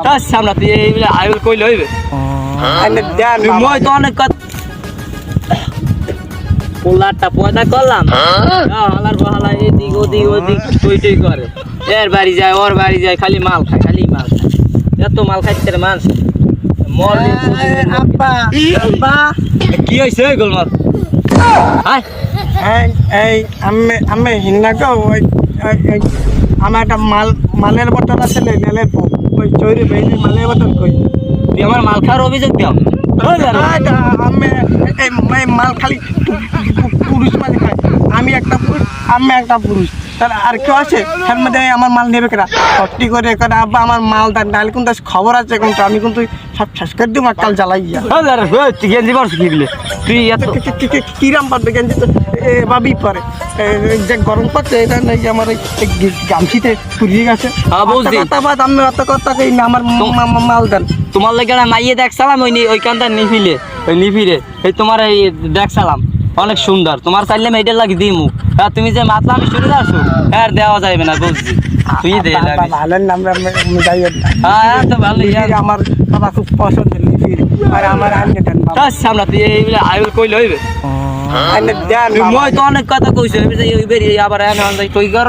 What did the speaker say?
তার সামনে তুই এইগুলা আইল কইলে হইবে আইনে দেন মই তো অনেক কথা পোলাটা পয়দা করলাম হালার বহালা এদিক ওদিক টই করে এর বাড়ি যায় ওর বাড়ি যায় খালি মাল খায় এত মাল খাইতে রে মানুষ মরলি আব্বা আব্বা কি হইছে গোলমাল হাই এই আমি হিন্না গো ওই আমার একটা মালের বোতল আছে লেলের ওই চৈরি বেইনি মালের বোতল কই তুই আমার মাল খাওয়ার অভিযোগ দিও আমি এই মাল খালি পুরুষ মানে খায় আমি একটা পুরুষ তাহলে আর কেউ আছে তার মধ্যে আমার মাল নেবে কেনা সত্যি করে আব্বা আমার মাল দেন নাহলে কিন্তু খবর আছে কিন্তু আমি কিন্তু সব শেষ করে দিব কাল জ্বালাই তুই গেঞ্জি পারছ কি বলে তুই এত কিরাম পারবে গেঞ্জি তো এভাবেই পারে যে গরম পড়ছে এটা নাকি আমার ওই গামছিতে পুড়িয়ে গেছে আমি অত কথা কই না আমার মাল দেন তোমার লাগে মাইয়ে দেখছিলাম ওইখানটা নিফিরে এই তোমার এই দেখছিলাম অনেক সুন্দর তোমার চাইলে মেয়েটার লাগে দিমু তুমি যে মাতলামি শুরু করছো আর দেওয়া যাবে না বুঝছি তুই দে ভালো নাম যাই হ্যাঁ তো ভালো আমার বাবা খুব পছন্দ নিফিরে আর আমার আনতে দেন তার সামনে তুই এইগুলা আইল কইলে হইবে আইনে দেন মই তো অনেক কথা কইছো আবার কই কর